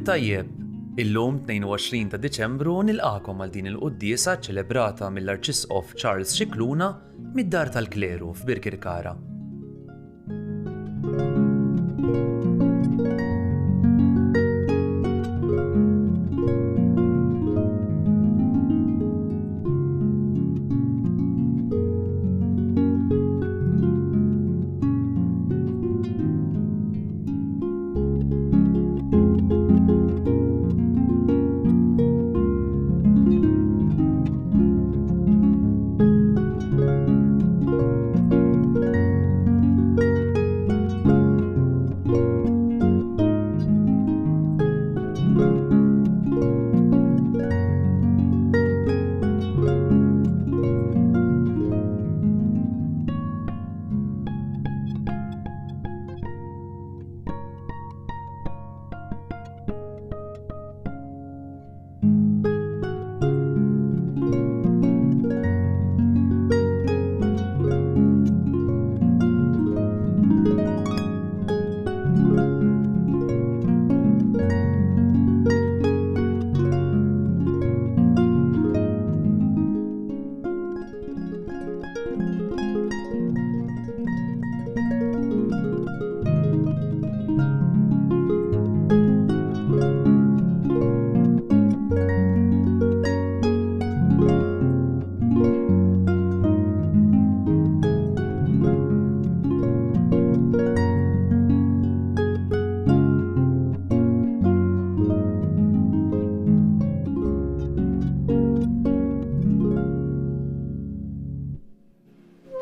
It-tajjeb, illum 22 ta' Diċembru nilqakom għal din il-quddiesa ċċelebrata mill-Arċisqof Charles Scicluna mid-Dar tal-Kleru f'Birkirkara.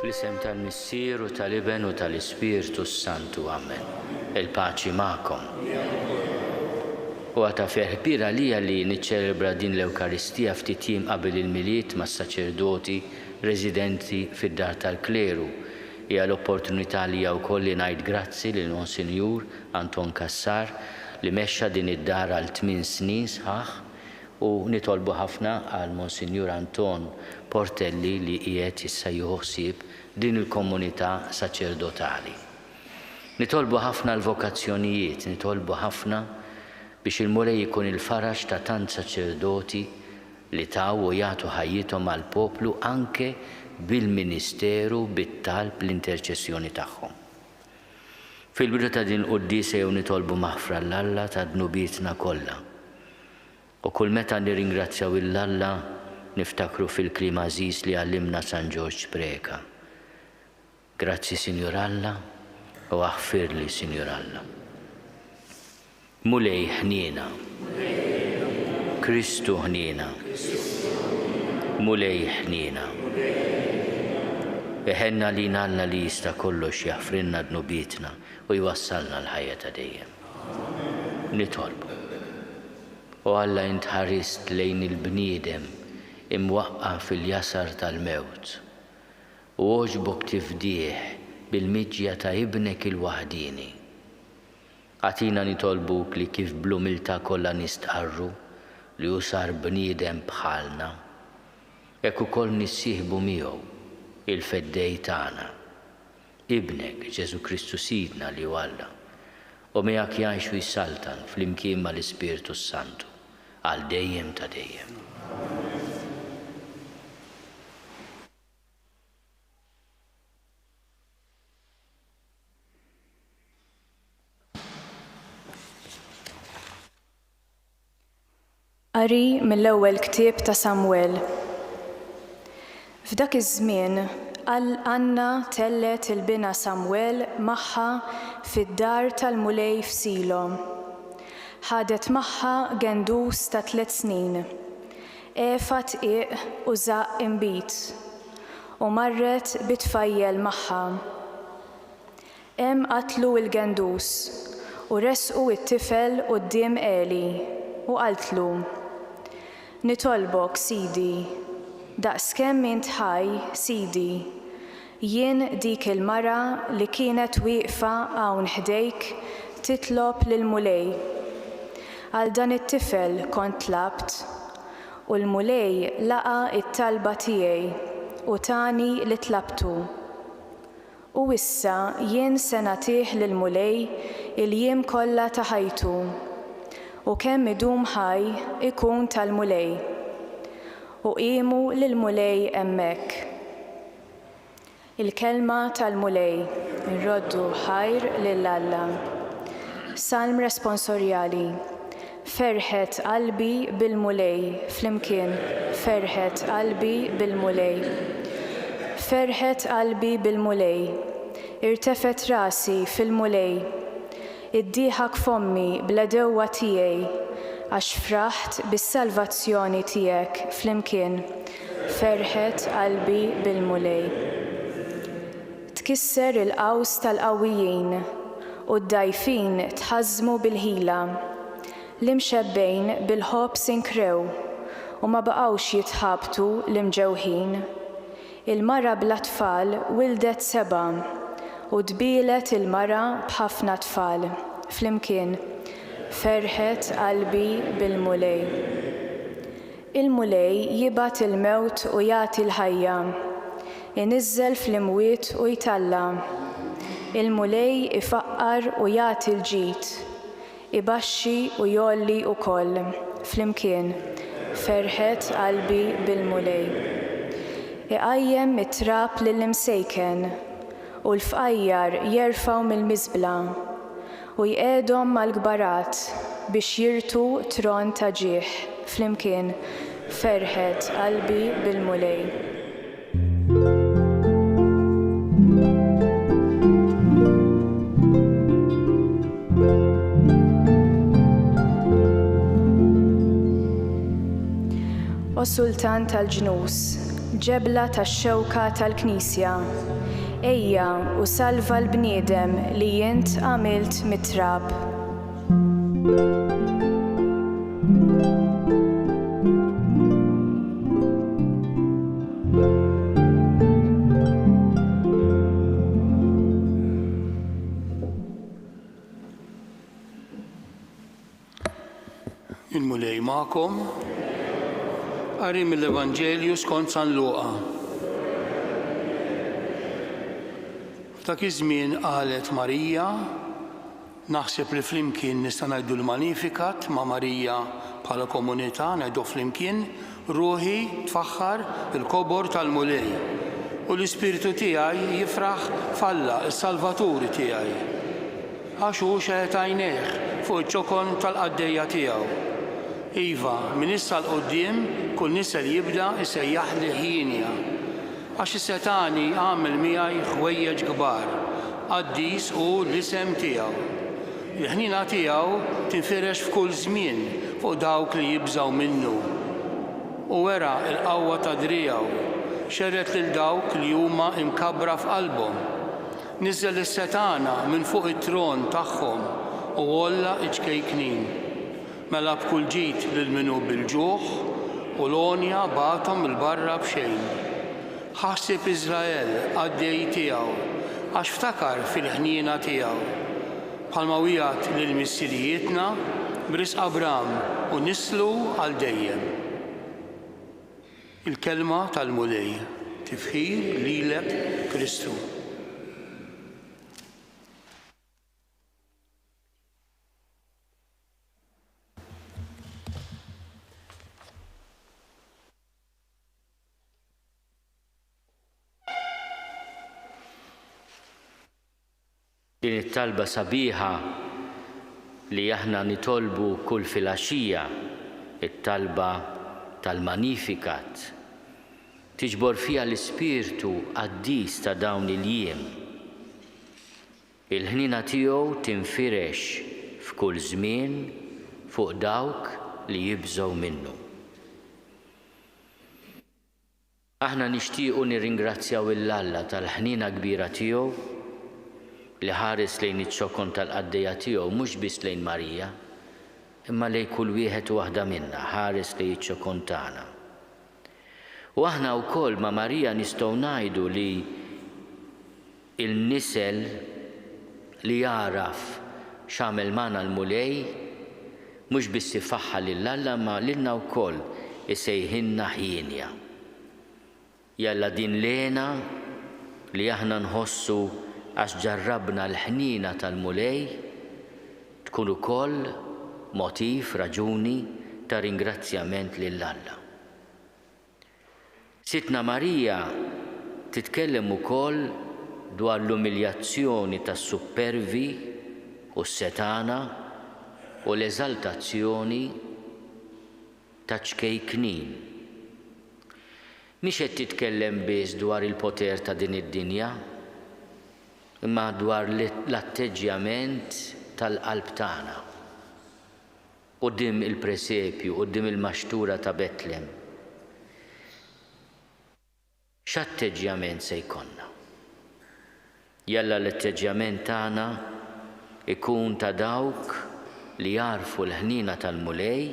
Fl-isem tal-Missier u tal-Iben u tal-Ispirtu Santu, amen. Il-paċi ma'kom. U għata ferħbira li niċċelebra din l-Ewkaristija ftit jiem qabel il-miliet ma' saċerdoti residenti fid-Dar tal-Kleru. Hija l-opportunità li wkoll li ngħid grazzi lil Monsinjur Anton Kassar li mexxa din id-dar għal 8 snin sħaħ u nitolbu ħafna għal Monsinjur Anton Portelli li qiegħed issa jieħu ħsieb din il-komunità saċerdotali. Nitolbu ħafna l-vokazzjonijiet, nitolbu ħafna biex il-Mulej jkun il-farax ta' tant saċerdoti li taw u jagħtu ħajjithom għall poplu anke bil-ministeru bit-talb l-interċessjoni tagħhom. Fil-bidu ta' din quddiesa jew nitolbu maħfra l-Alla ta' dnubietna kollha. U kull meta nirringrazzjaw il-Alla niftakru fil-kliem għażiż li għallimna San Ġorġ Preka. Grazzi Sinjur Alla u aħfirli Sinjur Alla. Mulej ħniena, Kristu ħniena, Mulej ħniena. Eħenna li Alla li jista' kollox jaħfrinna dnubietna u jwassalna l-ħajja ta' dejjem. Nitolbu. U Alla intħarist lejn il-bniedem imwaqqa fil-jasar tal-mewt u oġbok tifdieħ bil-miġja ta' ibnek il-waħdini. Għatina nitolbuk li kif blumilta kollha nistqarru li hu sar bniedem bħalna, hekk ukoll nissieħbu miegħu il-feddej tagħna, ibnek Ġesu Kristu Sidna li Alla, u miegħek jgħix u jissaltan fl-imkien mal-Ispirtu Santu għal dejjem ta' dejjem. Qari mill-ewwel ktieb ta' Samwel. F'dak iż-żmien Anna tellet il-bina Samwel magħha fid-dar tal-mulej f'Silo. Ħadet magħha gendus ta' 3 snin, efa tqiq u żaq imbit, u marret bitfajjel magħha. Hemm qatlu l-gendus u resqu t-tifel quddiem Eli u qaltlu: Nitolbok, Sidi, daqskemm int ħaj, Sidi, jien dik il-mara li kienet wieqfa hawn ħdejk titlob lill-mulej. Għal dan it-tifel kont tlabt u l-mulej laqa it-talba tiegħi u tani li tlabtu. U issa jien se nagħtih lill-mulej il-jiem kollha ta' ħajtu u kemm idum ħaj ikun tal-mulej. U qiemu lill-mulej hemmhekk. Il-kelma tal-mulej nroddu ħajr lill-Alla. Salm responsorjali. Ferħet qalbi bil-mulej flimkien, ferħet qalbi bil-mulej. Ferħet qalbi bil-mulej, irtefet rasi fil-mulej. Iddiħak fommi bla dewwa tiegħi, għax fraħt bis-salvazzjoni tiegħek flimkien, ferħet qalbi bil-mulej. Tkisser il-qaws tal-qawwijin u d-dajfin tħażmu bil-ħila. L-imxebbejn bil-ħobb sinkrew u ma baqgħux jitħabtu l-imġewħin. Il-mara bla tfal wildet 7 u dbielet il-mara b'ħafna tfal flimkien, ferħet qalbi bil-mulej. Il-mulej jibgħat il-mewt u jagħti l-ħajja, iniżżel fl-imwiet u jtalla. Il-mulej ifaqqar u jagħti l-ġid, ibaxxi u jolli wkoll flimkien, ferħet qalbi bil-mulej. Iqajjem it-trab lill-imsejken u l-fqajjar jerfgħu mill-miżbla u jqiegħdhom mal-kbarat biex jirtu tron ta' ġieħ flimkien, ferħet qalbi bil-mulej. O Sultan tal-ġnus, ġebla tax-xewka tal-Knisja, ejja u salva l-bniedem li jint għamilt mit-trab. Il-mulej ma'kom. Qari mill-Evanġelju skont San Luqa. F'dak iż-żmien qalet Marija, naħseb li flimkien nista' ngħidu l-Magnificat ma' Marija bħala komunità ngħidu flimkien, ruħi tfaħħar il-kobor tal-mulej u l-ispiritu tiegħi jifraħ f'Alla, is-Salvaturi tiegħi. Għax hu xeħet għajnejh fuq iċ-ċokon tal-qaddejja tiegħu. Iva, min issa l-qoddim, kull nisa li jibda isejjaħli ħinja. Għax is-setani għamel miegħi ħwejjeġ kbar, qaddis u l-isem tiegħu. Il-ħnina tiegħu tinfirex f'kull żmien fuq dawk li jibżgħu minnu. U wera l-qawwa ta' driegħu, xerret lil dawk li huma imkabbra f'qalbhom. Niżżel is-setana minn fuq it-tron tagħhom u olla iċkejknin. Mela b'kull ġid lil minnu bil-ġuħ u l-onja bagħathom il-barra b'xejn. Ħassib Iżrael għaddej tiegħu għax ftakar fil-ħniena tiegħu. Bħalma wieħed lil missirijietna b'risq Abram u nislu għal dejjem. Il-kelma tal-mulej tifħir lilek Kristu. Din it-talba sabiħa li aħna nitolbu kull filgħaxija, it-talba tal-Magnificat, tiġbor fiha l-ispirtu qaddis ta' dawn il-jiem. Il-ħnina tiegħu tinfirex f'kull żmien fuq dawk li jibżgħu minnu. Aħna nixtiequ nirringrazzjaw il-Alla tal-ħnina kbira tiegħu li ħares lejn iċ-ċokon tal-qaddejja tiegħu mhux biss lejn Marija, imma lejn kull wieħed u waħda minnha ħares lejn iċ-ċokon tagħna. U aħna wkoll ma' Marija nistgħu ngħidu li il-nisel li jaraf x'għamel magħna l-mulej mhux biss ifaħħal lill-Alla ma lilna wkoll isejħilna ħienja. Jalla din lena li aħna nħossu għax ġarrabna l-ħnina tal-mulej tkun ukoll motiv, raġuni ta' ringrazzjament lill-Alla. Sitna Marija titkellem ukoll dwar l-umiljazzjoni tas-supervi u s-setana u l-eżaltazzjoni ta' ċkejknin. Mhix qed titkellem biss dwar il-poter ta' din id-dinja, imma dwar l-atteġġjament tal-qalb tagħna quddiem il-presepju, quddiem il-maxtura ta' Betlem. X'atteġġjament se jkollna? Jalla l-atteġġjament tagħna ikun ta' dawk li jarfu l-ħnina tal-mulej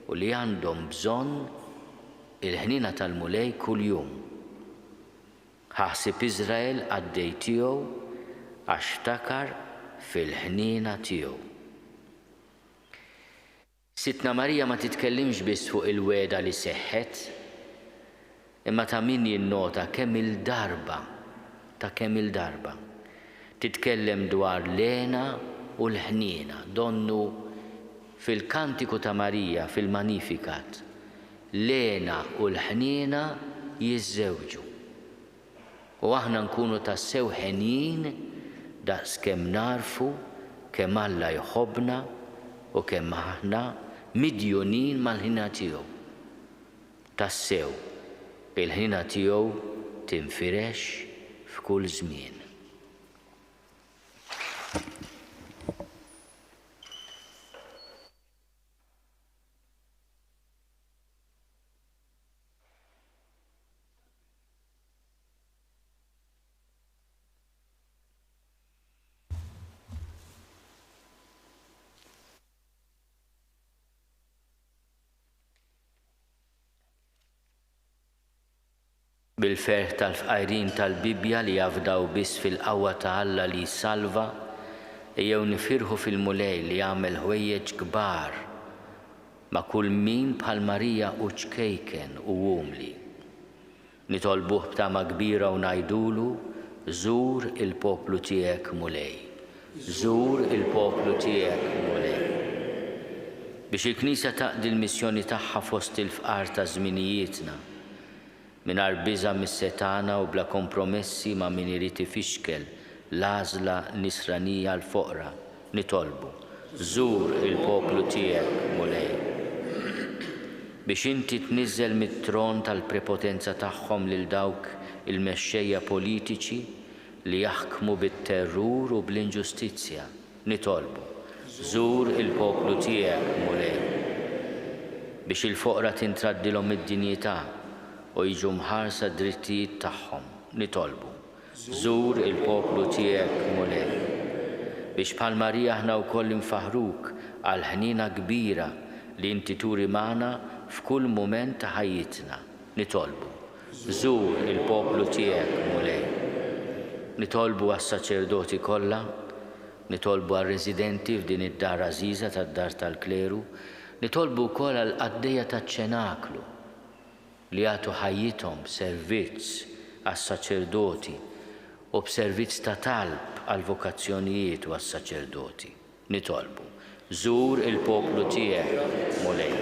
u li għandhom bżonn il-ħnina tal-mulej kuljum. Ħaħsib Iżrael għaddej tiegħu għax ftakar fil-ħnina tiegħu. Sitna Marija ma titkellimx biss fuq il-weda li seħħet, imma ta' min jinnota kemm il-darba titkellem dwar l-għena u l-ħnina. Donnu fil-kantiku ta' Marija, fil-Magnificat, l-għena u l-ħnina jiżżewġu. U aħna nkunu tassew ħenjin daqs kemm narfu kemm Alla jħobbna u kemm aħna midjunin mal-ħina tiegħu. Tassew il-ħina tiegħu tinfirex f'kull żmien. Bil-ferħ tal-fqajrin tal-Bibja li jafdaw biss fil-qawwa ta' Alla li jsalva, jew nifirħu fil-mulej li jagħmel ħwejjeġ kbar ma' kull min bħal Marija u ċkejken u wumli. Nitolbuh b'tama kbira u ngħidulu, żur il-poplu tiegħek mulej. Żur il-poplu tiegħek mulej. Biex il-Knisja taqdi l-missjoni tagħha fost il-fqar ta' żminijietna, mingħajr biża' mis-setana u bla kompromessi ma' min irid ifixkel l-għażla nisranija l-foqra, nitolbu. Żur il-poplu tiegħek mulej. Biex inti tniżżel mit-tron tal-prepotenza tagħhom lil dawk il-mexxejja politiċi li jaħkmu bit-terrur u bl-inġustizzja, nitolbu. Żur il-poplu tiegħek mulej. Biex il-foqra tintraddilhom id-dinjità u jiġu mħarsa d-drittijiet tagħhom, nitolbu. Żur il-poplu tiegħek mulej. Biex bħal Marija aħna wkoll infaħruk għal ħnina kbira li inti turi magħna f'kull mument ta' ħajjitna, nitolbu. Żur il-poplu tiegħek mulej. Nitolbu għas-saċerdoti kollha, nitolbu għar-residenti f'din id-dar għażiża tad-dar tal-kleru, nitolbu wkoll għal qaddejja taċ-ċenaklu li għatu ħajjithom servizz għas-saċerdoti u b'servizz ta' talb għal vokazzjonijiet u għas-saċerdoti. Nitolbu. Żur il-poplu tiegħek mulej.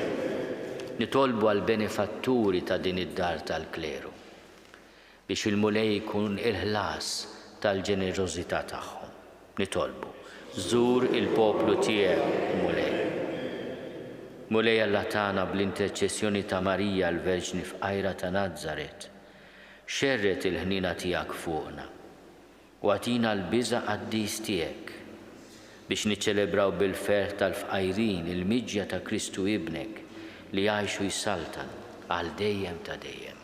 Nitolbu għal benefatturi ta' din id-dar tal-kleru biex il-mulej jkun il-ħlas tal-ġenerożità tagħhom. Nitolbu. Żur il-poplu tiegħek mulej. Mulej Alla tagħna bl-interċessjoni ta' Marija l-Verġni f'qajra ta' Nażaret, xerret il-ħnina tiegħek fuqna u għatina l-biża' qaddis tiegħek biex niċċelebraw bil-ferħ tal-fqajrin il-miġja ta' Kristu ibnek li jgħixu jsaltan għal dejjem ta' dejjem.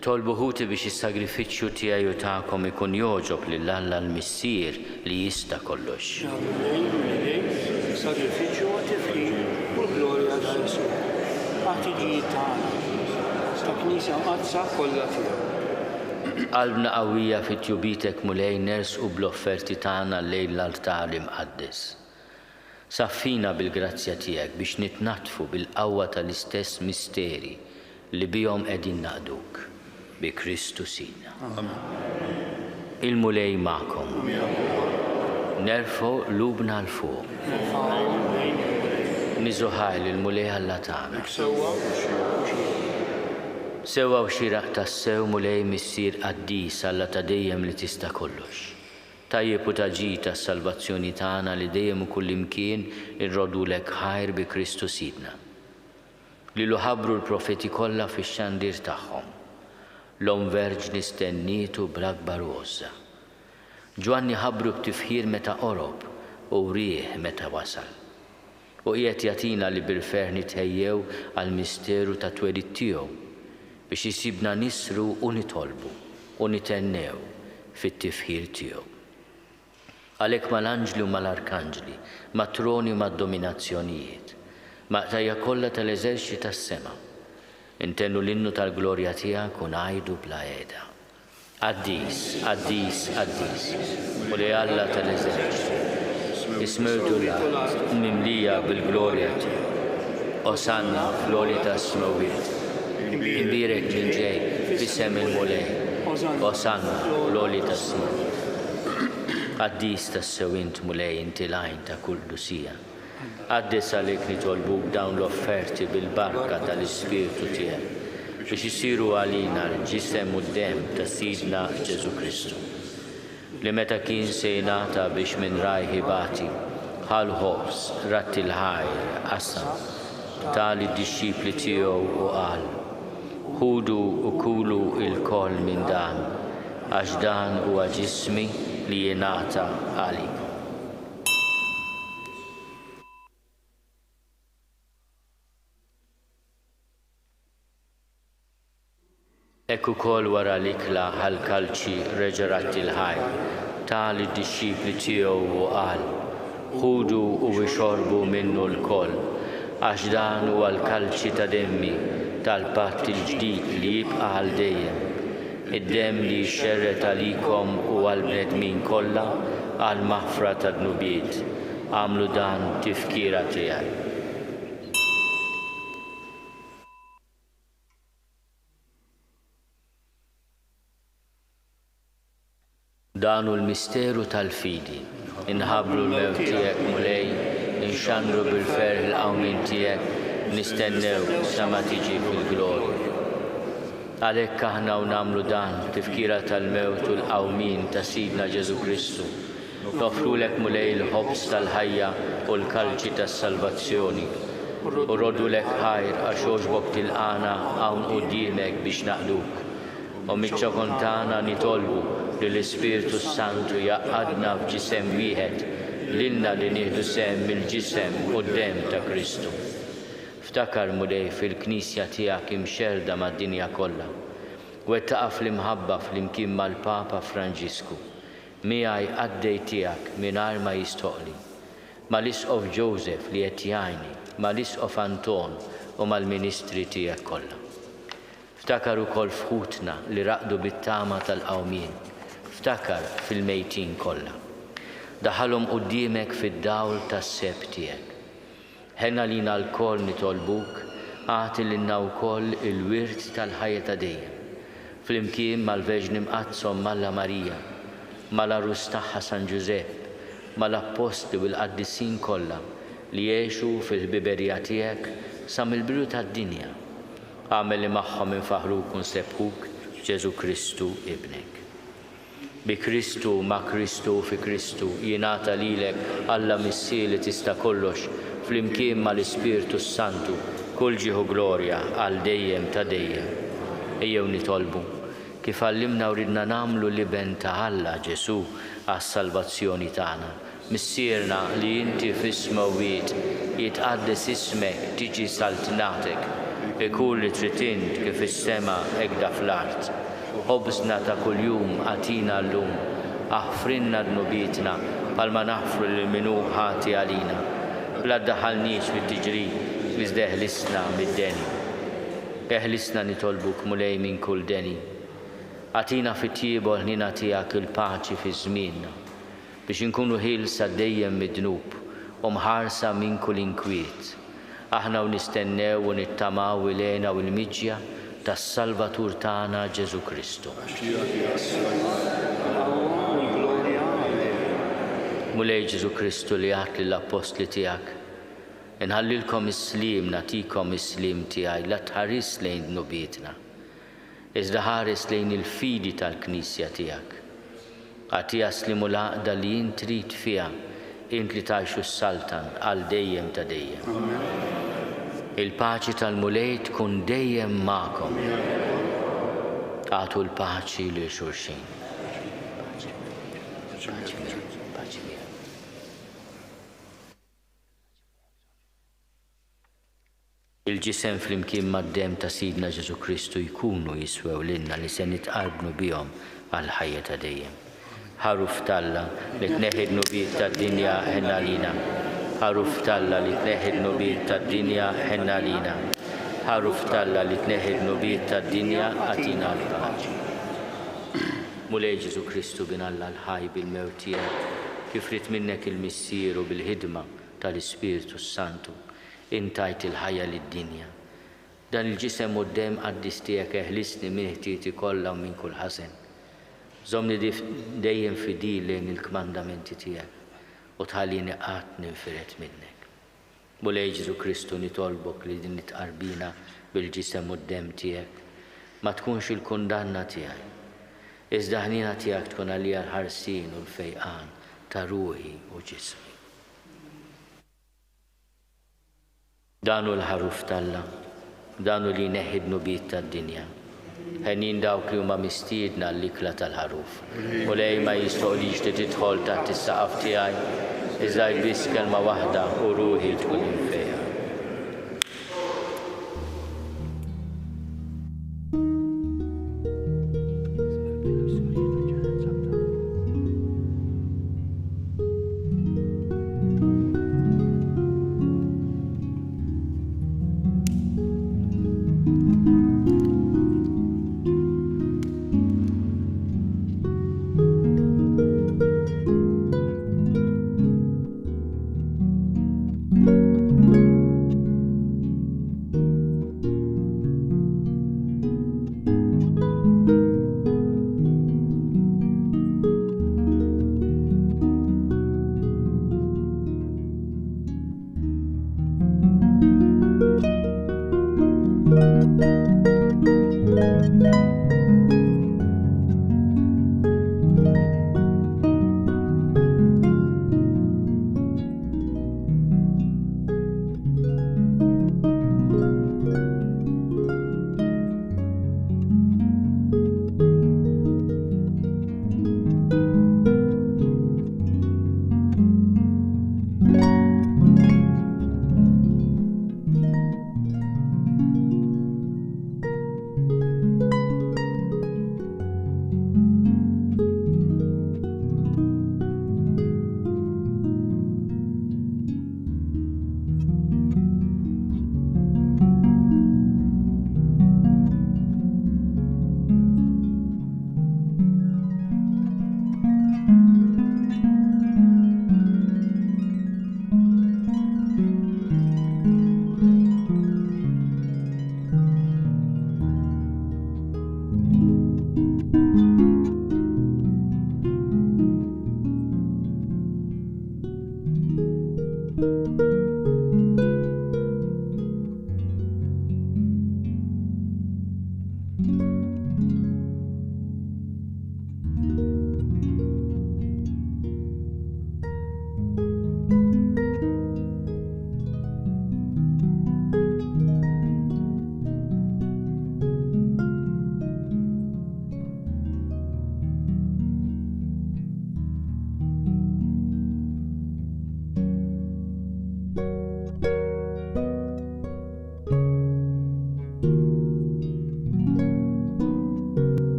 Nitolbu ħuti biex is-sagrifiċċju tiegħi u tagħkom ikun jogħġob lil Alla l-Missier li jista' kollox. Sagrifiċċju għat-tifħim u l-glorja ta' Jesù. Għat-tiġijiet tagħna ta' Knisja mqazza kollha tiegħu. Qalbna qawwija fit-tjubitek mulej nersqu bl-offerti tagħna lejn l-altari mqaddes. Saffina bil-grazzja tiegħek biex nitnatfu bil-qawwa tal-istess misteri li bihom qegħdin naqduk bi Kristu Sidna. Il-mulej magħkom. Nerfgħu lubna l fuq. Niżuħaj il-mulej Alla tagħna. Sewwa u xieraq tas-sew mulej missier qaddis Alla ta' dejjem li tista' kollox. Tajjeb u taġi tas-salvazzjoni tagħna li dejjem u kullimkien irrodulek ħajr bi Kristu Sidna. Li ħabbru l-profeti kollha fix-xandir tagħhom. L-om verġni stennietu bl-akbar għoża. Ġwanni ħabbru b'tifħir meta qorob u rieħ meta wasal. U qiegħed jagħtina li bil-ferħ nitħejjew għall-misteru ta' twelid tiegħu biex isibna nisru u nitolbu u nitennew fit-tifħir tiegħu. Għalhekk mal-anġli u mal-arkanġli, mat-troni u mad-dominazzjonijiet, maqtajja kollha tal-eżerċiti tas-sema, intennu l-innu tal-glorja tiegħek u ngħidu bla qiegħda. Qaddis, qaddis, qaddis, u li Alla tal-eżerċiti, ismewtu l-art mimlija bil-glorja tiegħek. Osanna fl-għoli tas-smawiet, imbirek minn ġej f'isem il-mulej. Osanna fl-għoli tas-smawiet. Qaddis tas-sewint mulej inti lajn ta' kull dusija. Qaddis għalhekk nitolbuk dawn l-offerti bil-barka tal-Ispiritu tiegħek biex isiru għalina l-ġisem u d-dem ta' Sidna Ġesu Kristu. Li meta kien se jingħata biex minn rajħi bati ħal ħobs ratti l-ħajr qasam tali d-dixxipli tiegħu u qal: ħudu u kulu il-koll minn dan għax dan huwa ġismi li jingħata għalik. Ekku kol wara l-ikla ħal-kalċi reġeratti l-ħajr, tali d-dixxipli tiegħu u qal: ħudu u ixorbu minnu l-koll, għax dan huwa l-kalċi ta' demmi tal-patt il-ġdid li jibqa' għal dejjem. Id-dem li jxerret għalikom u għal-bnedmin kollha għal-maħfra ta' dnubiet. Għamlu dan tifkira tiegħek. Danu l-misteru tal-fidi, inħabru l-mew tiegħek mulej, inxandru bil-ferħ il-qawmin tiegħek, nistennew sa ma tiġi fil-glorja. Għalhekk aħna u nagħmlu dan tifkira tal-mewt u l-qawmin ta' Sidna Ġesu Kristu. Nofrulek mulej il-ħobs tal-ħajja u l-kalċi tas-salvazzjoni. U rodulek ħajr għax għoġbok tilqana hawn quddiemek biex naqduk. U miċ-ċokontana nitolbu li l-Ispiritu Santu jaqadna f'ġisem wieħed lilna li nieħdu sem mill-ġisem u d-dem ta' Kristu. Ftakar mulej fil-Knisja tiegħek imxerda mad-dinja kollha. Wettaqa fl-imħabba fl-imkien mal-Papa Franġisku. Miegħi għaddej tiegħek mingħajr ma jistoqli. Mal-Isqof Joseph li qed jgħinni, mal-Isqof Anton u mal-Ministri tiegħek kollha. Ftakar ukoll fħutna li raqdu bit-tama tal-qawmien. Ftakar fil-mejtin kollha. Daħalhom quddiemek fid-dawl tas-seb tiegħek. Ħenna lina l-koll nitolbuk, għati lilna wkoll il-wirt tal-ħajja ta' dejjem. Flimkien mal-Verġni Mqazzom Malla Marija, mal-Arus tagħha San Ġusepp, mal-Apostli u l-Qaddisin kollha li jgħixu fil-ħbiberija tiegħek sa mill-bidu tad-dinja. Għamel li magħhom infaħruk u nsebħuk Ġesu Kristu ibnek. Bi Kristu, ma' Kristu, fi Kristu, jingħata lilek Alla Missier li tista' kollox, flimkien mal-Ispiritu Santu, kull ġieħu glorja għal dejjem ta' dejjem. Ejjew nitolbu kif għallimna u ridna nagħmlu liben ta' Alla Ġesu għas-salvazzjoni tagħna Missierna li inti fis-smawwiet jitqaddes ismek tiġi saltnatek ikun li trid int kif is-sema hekk fl-art. Ħobżna ta' kuljum għatina llum, aħfrinna dnubietna palma naħfru lil minu ħati għalina. Bla ddaħħalniex fit-tiġrid iżda eħlisna mid-deni. Eħlisna nitolbuk mulej minn kull deni. Għatina fit-tiebol ħnina tiegħek il-paċi fi żmienna biex inkunu ħilsa dejjem mid-dnub u mħarsa minn kull inkwiet. Aħna u nistennew u nittamaw ilejna u l-miġja tas-Salvatur tagħna Ġesu Kristu. Mulej Ġesu Kristu li għat lill-apostli tiegħek, inħallilkom is-slim nagħtikom is-slim tiegħi la tħares lejn dnubietna. Iżda ħares lejn il-fidi tal-Knisja tiegħek. Għatija slimu l-għaqda li jint trid fiha, int li tgħixu s-saltan għal dejjem ta' dejjem. Il-paċi tal-mulej tkun dejjem magħkom. Għatu l-paċi li xulxin. Il-ġisem flimkien mad-dem ta' Sidna Ġesu Kristu jkunu jiswew lilna li se nitqarbnu bihom għal ħajja ta' dejjem. Ħaruf Talla li tneħħi d-nubiet tad-dinja ħenna lina. Ħaruf Talla li tneħħi d-nubiet tad-dinja ħenna lina. Ħaruf Talla li tneħħi d-nubiet tad-dinja għatina l-paċi. Mulej Ġesu Kristu bin Alla l-ħaj bil-mewt tiegħek kif rid minnek il-missieru bil-ħidma tal-Ispiritu Santu intajt il-ħajja lid-dinja. Dan il-ġisem u d-dem qaddis tiegħek eħlisni minn ħtieti kollha u minn kull ħażen. Żommni dejjem fidil lejn il-kmandamenti tiegħek u tħallini qatt ninfiret minnek. Mulej Ġesu Kristu nitolbok li din nitqarbina bil-ġisem u d-dem tiegħek ma tkunx il-kundanna tiegħi. Iżda ħnina tiegħek tkun għalija l-ħarsin u l-fejqan ta' ruħi u ġismi. Danu l-ħaruf Talla, danu li neħid nubiet tad-dinja. Ħenin dawk li huma mistiedna l-ikla tal-ħaruf. Mulej ma jistoqlix li tidħol taħt is-saqaf tiegħi, iżda biss kelma waħda u ruħi tkun infejha.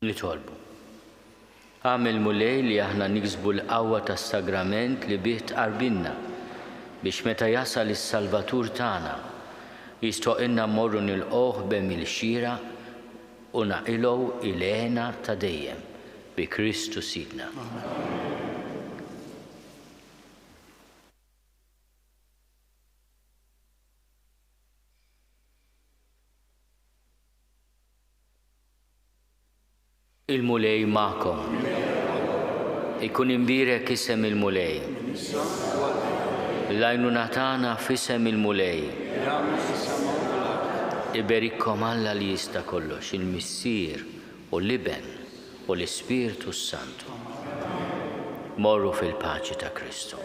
Nitolbu. Għamil mulej li aħna niksbu l-qawwa tas-sagrament li bih tqarbilna biex meta jasal is-Salvatur tagħna jistoqilna mmorru nilqgħuh b'hemm il-xira u naqilgħu ilena ta' dejjem bi Kristu Sidna. Il-mulej ma'kom. Ikun imbirek isem il-mulej. L-għajnuna tagħna f'isem il-mulej. Iberikkom Alla li jista' kollox, il-Missier u l-Iben u l-Ispirtu Santu. Morru fil-paċi ta' Kristu.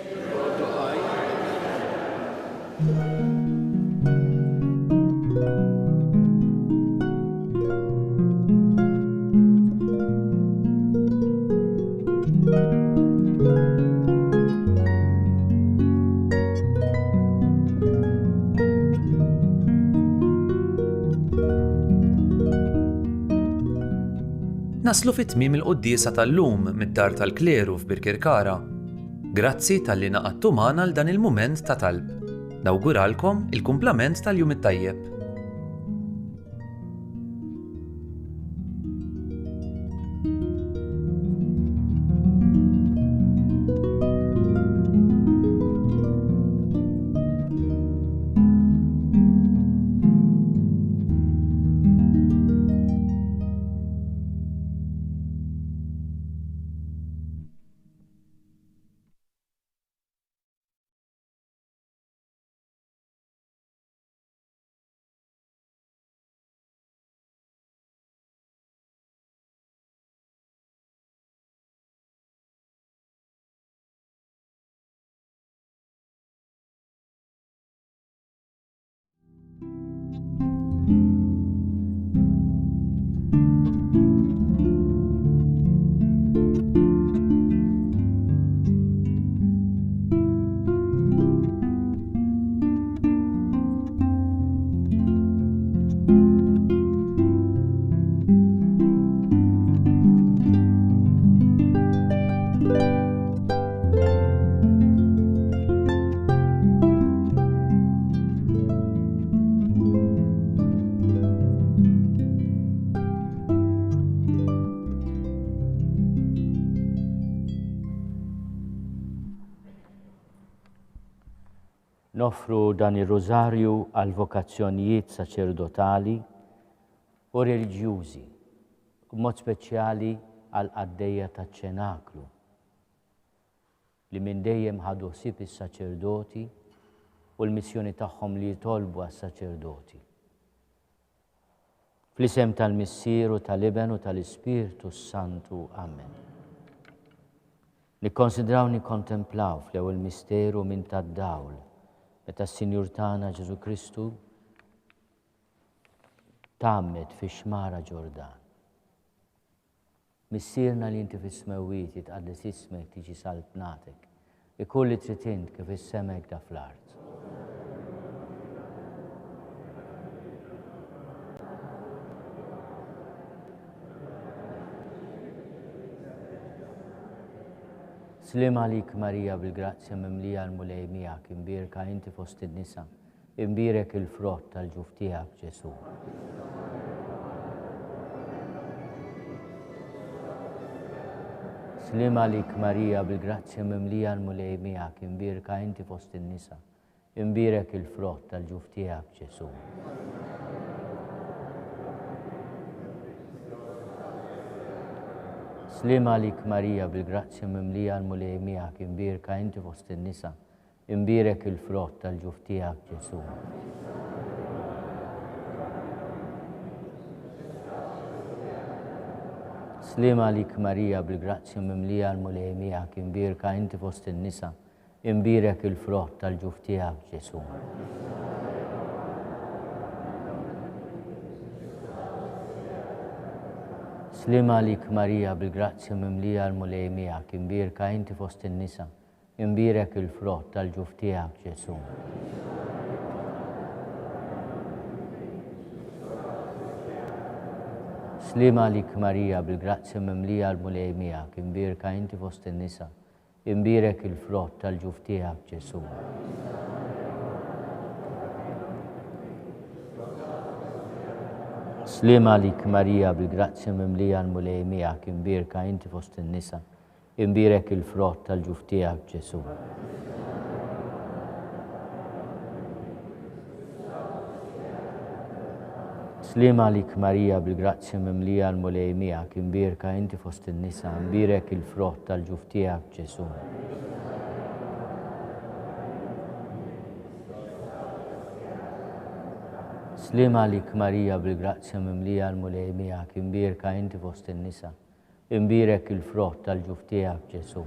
Naslu fit-tmiem il-quddiesa tal-lum mid-dar tal-Kleru f'Birkirkara. Grazzi tal-li naqadtu magħna l dan il-mument ta' talb. Nawguralkom il-kumplament tal-jum it-tajjeb. Nofru dan ir-rożarju għal vokazzjonijiet saċerdotali u reliġjużi, u mod speċjali għal qaddejja taċ-ċenaklu li minn dejjem ħadu ħsieb is-saċerdoti u l-missjoni tagħhom li jitolbu għas-saċerdoti. Fl-isem tal-Missieru tal-Iben u tal-Ispirtu Santu. Amen. Nikkonsidraw nikkontemplaw fl-ewwel misteru minn tad-dawl meta s-Sinjur tagħna Ġesu Kristu tgħammed fix-xmara Ġordan. Missierna li inti fis-smewwiet jitqaddes ismek tiġi saltnatek, ikun li trid int kif is-semek da fl-art. Slim għalik Marija bil-grazzja mimlija l-mulej miegħek, imbierka inti fost in-nisa, imbierek il-frott tal-ġuf tiegħek Ġesu. Slim għalik Marija bil-grazzja mimlija l-mulej miegħek, imbierka inti fost in-nisa, imbierek il-frott tal-ġuf tiegħek Ġesu. Slim għalik Marija bil-grazzja mimlija l-mulej miegħek, imbierka inti fost in-nisa, imbierek il-frott tal-ġuf tiegħek Ġesu. Slim għalik Marija bil-grazzja mimlija l-mulej miegħek, imbierka inti fost in-nisa, imbierek il-frott tal-ġuf tiegħek Ġesu. Slim għalik Marija bil-grazzja mimlija l-mulej miegħek, imbierka inti fost in-nisa, imbierek il-frott tal-ġuf tiegħek Ġesu. Slim għalik Marija bil-grazzja mimlija l-mulej miegħek, imbierka inti fost in-nisa, imbierek il-frott tal-ġuf tiegħek Ġesu. Slim għalik Marija bil-grazzja mimlija l-mulej miegħek, imbierka inti fost in-nisa, imbierek il-frott tal-ġuf tiegħek Ġesu. Slim għalik Marija bil-grazzja mimlija l-mulej miegħek, imbierka inti fost in-nisa, imbierek il-frott tal-ġuf tiegħek Ġesu. Slim għalik Marija bil-grazzja mimlija l-mulej miegħek, imbierka inti fost in-nisa, imbierek il-frott tal-ġuf tiegħek Ġesu.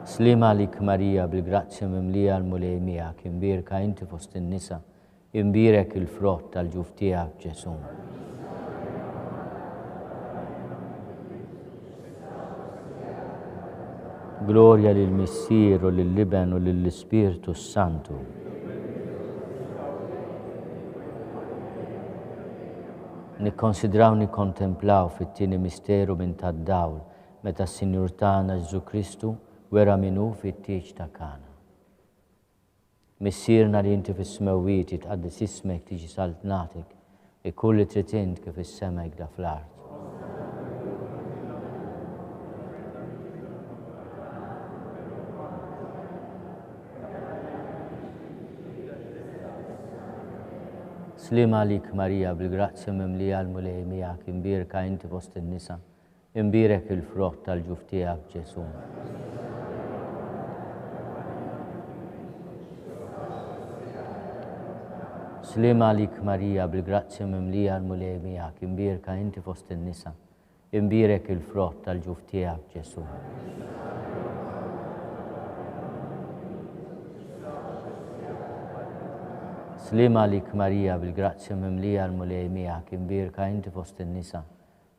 Slim għalik Marija bil-grazzja mimlija l-mulej miegħek, imbierka inti fost in-nisa, imbierek il-frott tal-ġuf tiegħek Ġesu. Glorja lill-Missieru, lill-Iben u lill-Ispirtu Santu. Nikkonsidraw nikkontemplaw fit-tieni misteru minn tad-dawl meta s-Sinjur tagħna Ġesu Kristu wera minnu fit-tieġ ta' Kana. Missierna li inti fis-smewwiet jitqaddes ismek tiġi saltnatek, ikun li trid int kif is-semek da fl-art. Slim għalik Marija bil-grazzja mimlija l-mulej miegħek, imbierka inti fost in-nisa, imbierek il-frott tal-ġuf tiegħek Ġesu. Slim għalik Marija bil-grazzja mimlija l-mulej miegħek, imbierka inti fost in-nisa, imbierek il-frott tal-ġuf tiegħek Ġesu. Slim għalik Marija bil-grazzja mimlija l-mulej miegħek, imbierka inti fost in-nisa,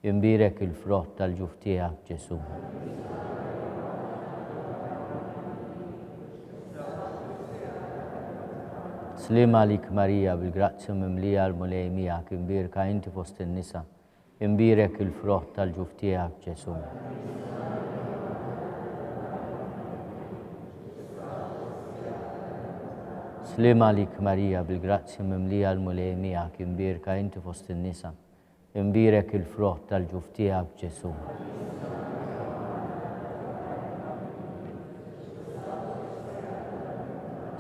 imbierek il-frott tal-ġuf tiegħek Ġesu. Slim għalik Marija bil-grazzja mimlija l-mulej miegħek, imbierka inti fost in-nisa, imbierek il-frott tal-ġuf tiegħek Ġesu. Slim għalik Marija bil-grazzja mimlija l-mulej miegħek, imbierka inti fost in-nisa, imbierek il-frott tal-ġuf tiegħek Ġesu.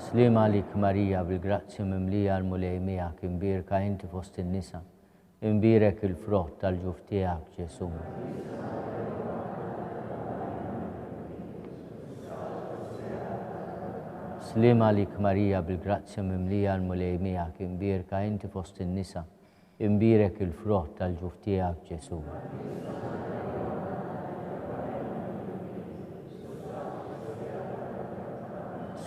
Slima lik Marija bil-grazzja mimlija l-mulej miegħek imbirka inti fost in-nisa, imbirek il-frott tal-ġuf tiegħek Ġesu. Slima lik Marija bil-grazzja mimlija l-mulej miegħek imbirka inti fost in-nisa, imbirek il-frott tal-ġuf tiegħek Ġesu.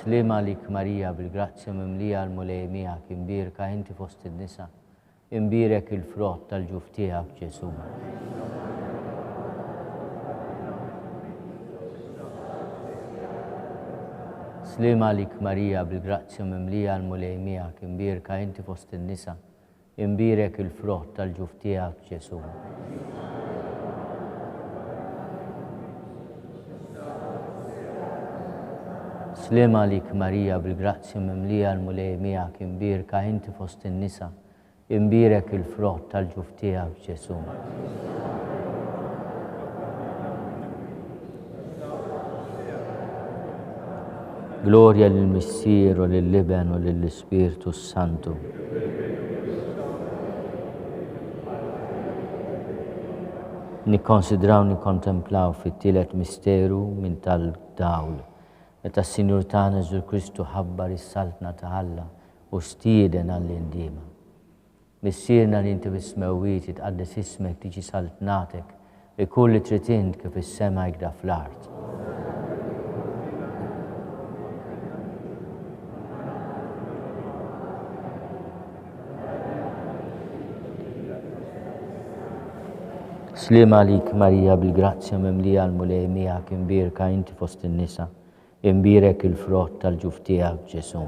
Slima lik Marija bil-grazzja mimlija l-mulej miegħek imbirka inti fost in-nisa, imbirek il-frott tal-ġuf tiegħek Ġesu. Slima lik Marija bil-grazzja mimlija l-mulej miegħek imbirka inti fost in-nisa, imbirek il-frott tal-ġuf tiegħek Ġesu. Slima lik Marija bil-grazzja mimlija l-mulej miegħek imbirka inti fost in-nisa, imbirek il-frott tal-ġuf tiegħek Ġesu. Gloria lill-Missier u lill-Iben u lill-Ispirtu Santu. Nikkonsidraw nikkontemplaw fit-tielet misteru minn tal-dawl. Meta s-Sinjur tagħna Ġesu Kristu ħabbar is-saltna ta' Alla u stieden għall-indiema. Missierna li inti bis-smewwiet itqaddes ismek tiġi saltnatek ikull li trid int kif is-sema jgda fl-art. Slima lik Marija bil-grazzja mimlija l-mulej miegħek imbirka inti fost in-nisa, imbirek il-frott tal-ġuf tiegħek Ġesu.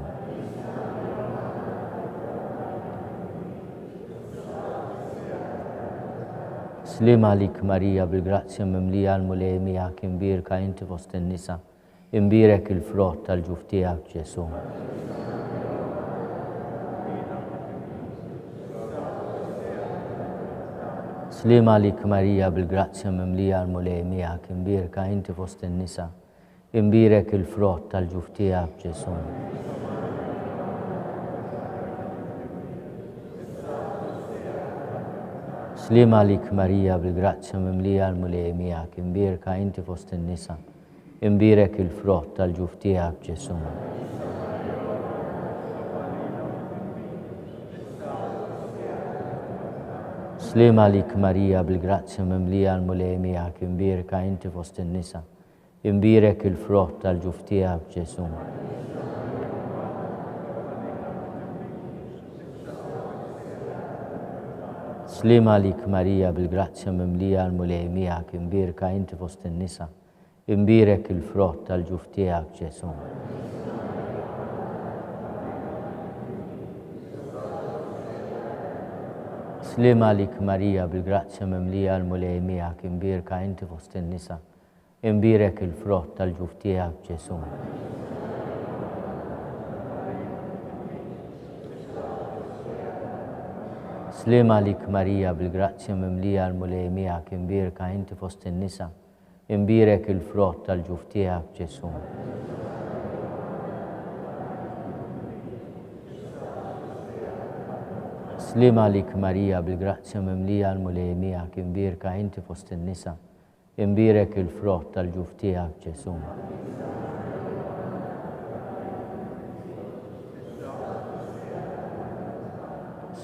Slima lik Marija bil-grazzja mimlija l-mulej miegħek imbirka inti fost in-nisa, imbirek il-frott tal-ġuf tiegħek Ġesu. Slima lik Marija bil-grazzja mimlija l-mulej miegħek imbirka inti fost in-nisa, imbirek il-frott tal-ġuf tiegħek Ġesu. Slima lik Marija bil-grazzja mimlija l-mulej miegħek imbirka inti fost in-nisa, imbirek il-frott tal-ġuf tiegħek Ġesu. Slima lik Marija bil-grazzja mimlija l-mulej miegħek imbirka inti fost in-nisa, imbirek il-frott tal-ġuf tiegħek Ġesu. Slima lik Marija bil-grazzja mimlija l-mulej miegħek imbirka inti fost in-nisa, imbirek il-frott tal-ġuf tiegħek Ġesu. Slima lik Marija bil-grazzja mimlija l-mulej miegħek imbirka inti fost in-nisa, imbirek il-frott tal-ġuf tiegħek Ġesu. Slima lik Marija bil-grazzja mimlija l-mulej miegħek imbirka inti fost in-nisa, imbirek il-frott tal-ġuf tiegħek Ġesu. Slima lik Marija bil-grazzja mimlija l-mulej miegħek imbirka inti fost in-nisa, imbirek il-frott tal-ġuf tiegħek Ġesu.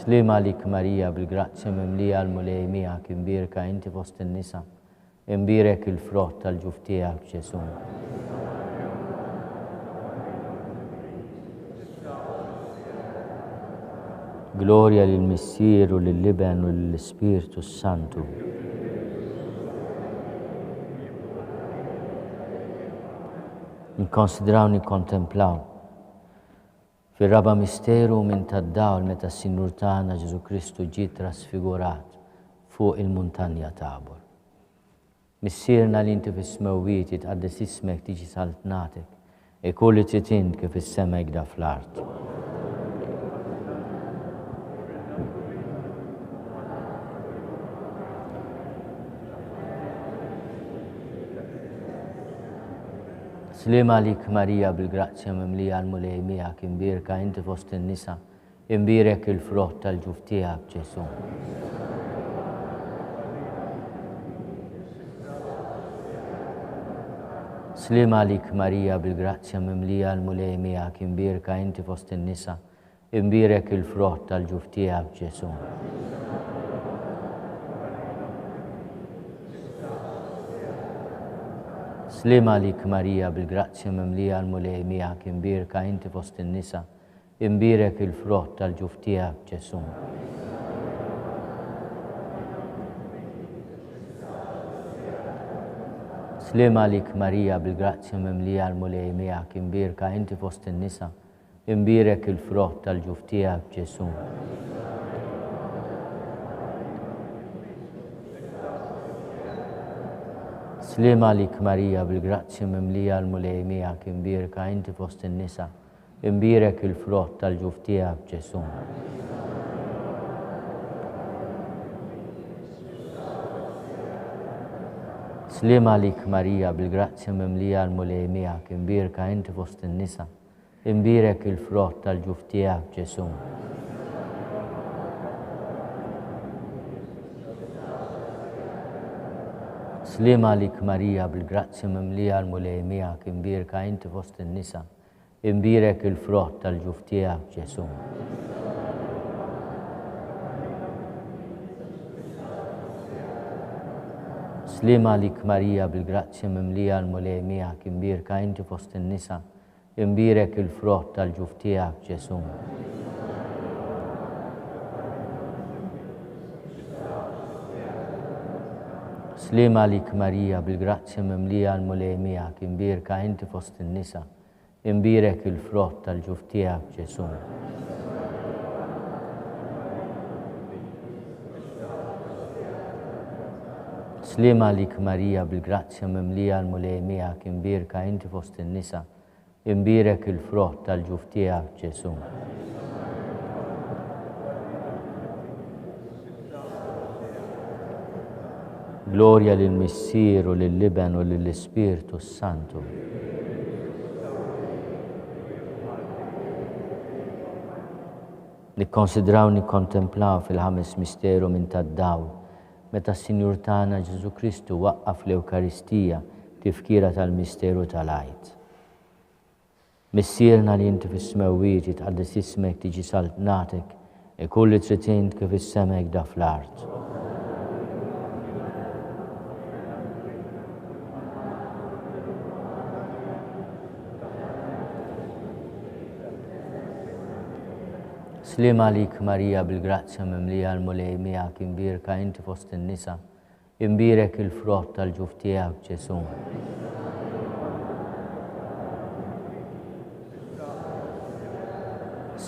Slima lik Marija bil-grazzja mimlija l-mulej miegħek imbirka inti fost in-nisa, imbirek il-frott tal-ġuf tiegħek Ġesu. Gloria lill-Missier u lill-Iben u lill-Ispirtu Santu. Nikkonsidraw nikkontemplaw fir-raba' misteru minn tad-dawl meta s-Sinjur tagħna Ġesu Kristu ġie trasfigurat fuq il-muntanja Tabor. Missierna li inti fis-smewwiet jitqaddes ismek tiġi saltnatek ikull li trid int kif is-sema jgda fl-art. Slima lik Marija bil-grazzja mimlija l-mulej miegħek imbierka inti fost in-nisa, imbierek il-frott tal-ġuf tiegħek Ġesu. Slima lik Marija bil-grazzja mimlija l-mulej miegħek imbierka inti fost in-nisa, imbierek il-frott tal-ġuf tiegħek Ġesu. Slima lik Marija bil-grazzja mimlija l-mulej miegħek imbierka inti fost in-nisa, imbierek il-frott tal-ġuf tiegħek Ġesu. Slima lik Marija bil-grazzja mimlija l-mulej miegħek imbierka inti fost in-nisa, imbierek il-frott tal-ġuf tiegħek Ġesu. Slima lik Marija bil-grazzja mimlija l-mulej miegħek imbierka inti fost in-nisa, imbierek il-frott tal-ġuf tiegħek Ġesu. Slima lik Marija bil-grazzja mimlija l-mulej miegħek imbierka inti fost in-nisa, imbierek il-frott tal-ġuf tiegħek Ġesu. Slima lik Marija bil-grazzja mimlija l-mulej miegħek imbierka inti fost in-nisa, imbierek il-frott tal-ġuf tiegħek Ġesu. Slima lik Marija bil-grazzja mimlija l-mulej miegħek imbierka inti fost in-nisa, imbierek il-frott tal-ġuf tiegħek Ġesu. Slima lik Marija bil-grazzja mimlija l-mulej miegħek imbierka inti fost in-nisa, imbierek il-frott tal-ġuf tiegħek Ġesu. Slima lik Marija bil-grazzja mimlija l-mulej miegħek imbierka inti fost in-nisa, imbierek il-frott tal-ġuf tiegħek Ġesu. Gloria lill-Missier u lill-Iben u lill-Ispirtu Santu. Nikkonsidraw nikkontemplaw fil-ħames misteru minn tad-dawl meta s-Sinjur tagħna Ġesu Kristu waqqaf l-Ewkaristija tifkira tal-misteru tal-Għid. Missierna li inti fis-smewwiet jitqaddes ismek tiġi saltnatek e kulli trid int kif is-sema hekk fl-art. Slima lik Marija bil-grazzja mimlija l-mulej miegħek imbierka inti fost in-nisa, imbierek il-frott tal-ġuf tiegħek Ġesu.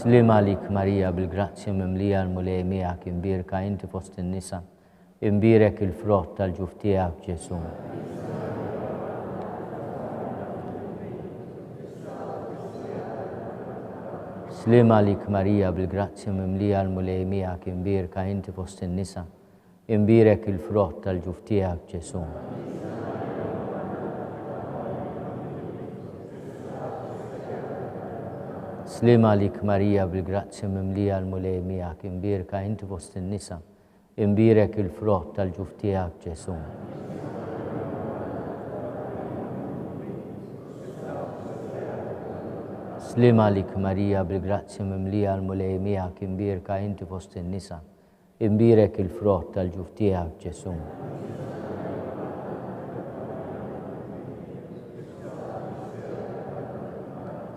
Slima lik Marija bil-grazzja mimlija l-mulej miegħek imbierka inti fost in-nisa, imbierek il-frott tal-ġuf tiegħek Ġesu. Slima lik Marija bil-grazzja mimlija l-mulej miegħek imbierka inti fost in-nisa, imbierek il-frott tal-ġuf tiegħek Ġesu. Slima lik Marija bil-grazzja mimlija l-mulej miegħek imbierka inti fost in-nisa, imbierek il-frott tal-ġuf tiegħek Ġesu. Slima lik Marija bil-grazzja mimlija l-mulej miegħek imbierka inti fost in-nisa, imbierek il-frott tal-ġuf tiegħek Ġesu.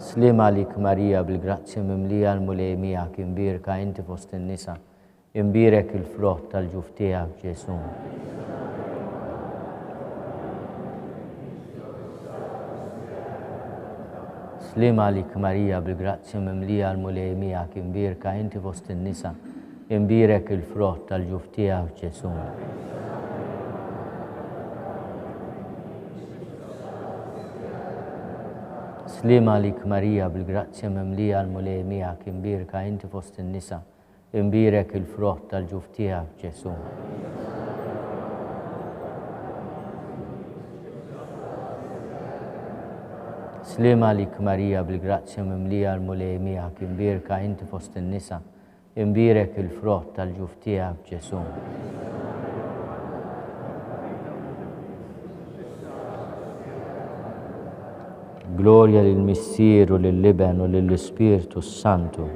Slima lik Marija bil-grazzja mimlija l-mulej miegħek imbierka inti fost in-nisa, imbierek il-frott tal-ġuf tiegħek Ġesu. Slima lik Marija bil-grazzja mimlija l-mulej miegħek imbierka inti fost in-nisa, imbierek il-frott tal-ġuf tiegħek Ġesu. Slima lik Marija bil-grazzja mimlija l-mulej miegħek imbierka inti fost in-nisa, imbierek il-frott tal-ġuf tiegħek Ġesu. Slima lik Marija bil-grazzja mimlija l-mulej miegħek, imbierka inti fost in-nisa, imbierek il-frott tal-ġuf tiegħek Ġesu. Gloria lill-Missier u lill-Liben u lill-Ispirtu Santu.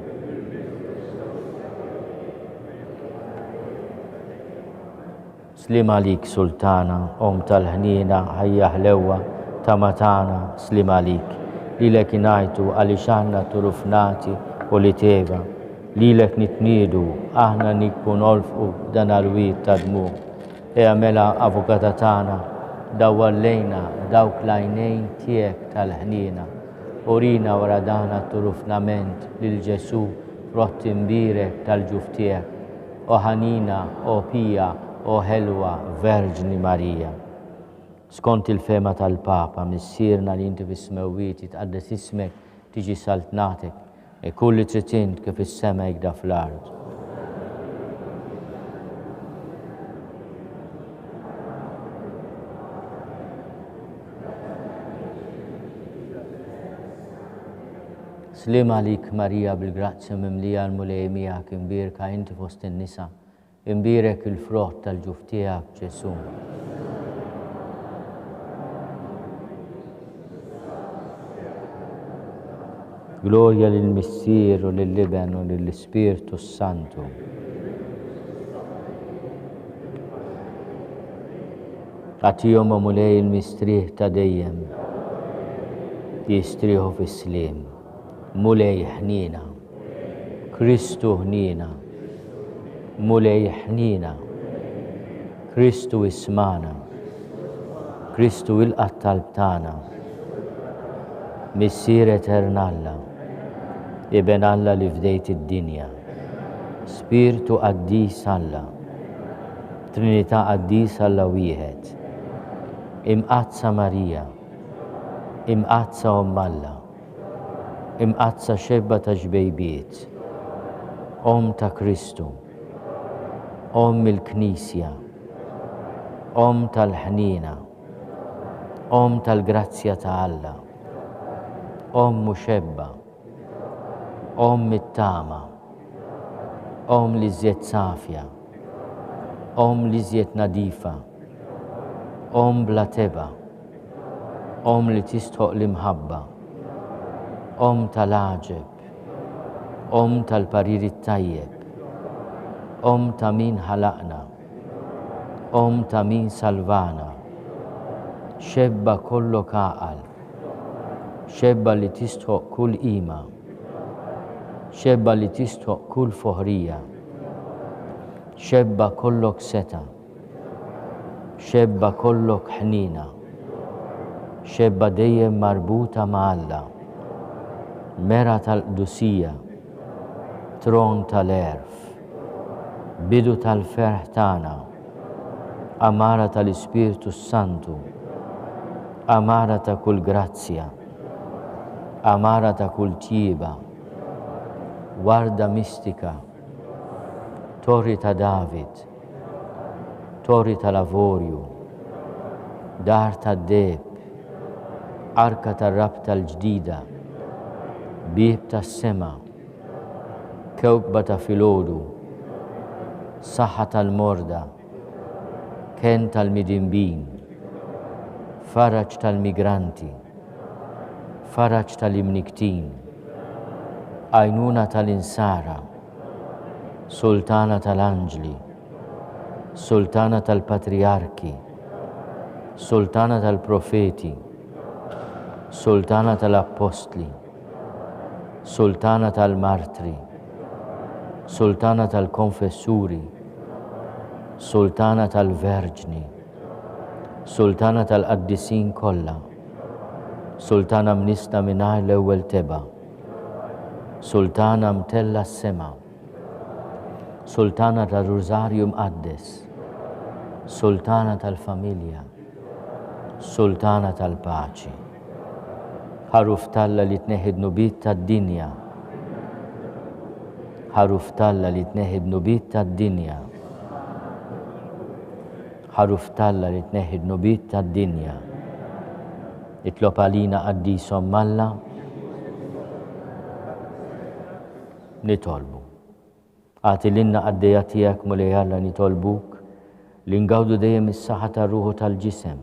Slima lik Sultana, Om tal-ħnina, ħajja ħlewwa, tamatana, slima lik. Lilek inajtu għaliex aħna turufnati u li tega. Lilek nitniedu, aħna nikku nolfqu dan għal-wid ta' dmu. Mela avukata tagħna, dawwallejna dawk l-għajnejn tiegħek tal-ħnina. Urina wara dana turufnament lil Ġesu frott imbierek tal-ġuf tiegħek. O ħanina, o pija, o ħelwa Verġni Marija. Skont il-fema tal-Papa, missierna li inti fis-smewwiet jitqaddes ismek tiġi saltnatek, kull li trid int kif is-sema jgda fl-ard. Slima lik Marija bil-grazzja mimlija l-mulej miegħek, imbierka inti fost in-nisa, imbierek il-frott tal-ġuf tiegħek Ġesu. Gloria lill-Missier u lill-Liben u lill-Ispirtu Santu. Għatihom mulej il-mistrieħ ta' dejjem, jistrieħu fis-sliem. Mulej ħnina, Kristu ħnina, mulej ħnina, Kristu ismana, Kristu il-qattalb tagħna, Missier eternalla, Iben Alla li fdejt id-dinja, Spiritu qaddis Alla, Trinità qaddis Alla wieħed, imqazza Marija, imqazza Omm Alla, imqazza xebba ta' ġbejbiet, Om ta' Kristu, Om il-Knisja, Om tal-ħnina, Om tal-grazzja ta' Alla, Om muxebba, Om it-tama, Om li żjed safja, Om li żjed nadifa, Om bla teba, Om li tistħoq l-imħabba, Om tal-aġeb, Om tal-parir it-tajjeb, Om ta' min ħalaqna, Om ta' min salvana, xebba kollok għaqal, xebba li tistħoq kull qima, xebba li tistħoq kull foħrija, xebba kollok seta, xebba kollok ħnina, xebba dejjem marbuta ma' Alla, mera tal-qdusija, tron tal-erf, bidu tal-ferħ tagħna, amara tal-Ispirtu Santu, amara ta' kull grazzja, amara ta' kull tjiba, warda mistika, torri ta' David, torri ta' lavorju, dar ta' deb, arka ta' rab tal-ġdida, bib ta' sema, kewkba ta' filodu, saħħa tal-morda, ken tal-midimbin, faraġ tal-migranti, faraġ tal-imniktin, għajnuna tal-insara, sultana tal-anġli, sultana tal-patriarki, sultana tal-profeti, sultana tal-apostli, sultana tal-martri, sultana tal-konfessuri, sultana tal-verġni, sultana tal-qaddisin kollha, sultana mnista mingħajr l-ewwel teba, sultana mtella s-sema, sultana tal-Rużarju mqaddes, sultana tal-familja, sultana tal-paċi. Ħaruf talla li tneħid nubit tad-dinja, ħaruf talla li tneħid nubit tad-dinja, ħaruf talla li tneħid nubit tad-dinja, itlob għalina qaddisom Malla, nitolbu. Għati l-inna għaddeja tijak mulej Alla nitolbuk li ngawdu dejjem is-saħħa tar-ruħu tal-ġisem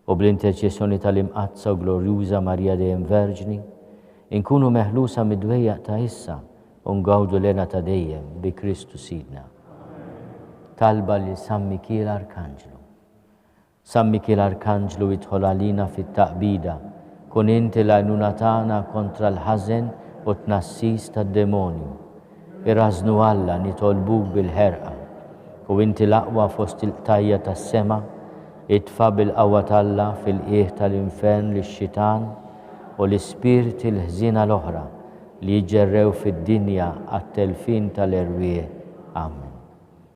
u bl-interċessjoni tal-imqazza u glorjuża Marija dejjem Verġni inkunu meħlusa mid-dwejjaq ta' issa u ngawdu lena ta' dejjem bi Kristu Sidna. Talba li San Mikiel Arkanġlu. San Mikiel Arkanġlu idħol għalina fit-taqbida, kun inti l-għajnuna tagħna kontra l-ħażen u tnassis tad-demonju. Irrażnu Alla nitolbuk bil-ħerqa u inti l-aqwa fost il-tajja tas-sema, itfa' bil-qawwa talla fil-qiegħ tal-infern lix-xitan u l-ispirti l-ħżina l-oħra li jġerrew fid-dinja għat-telfin tal-erwieħ. Amen.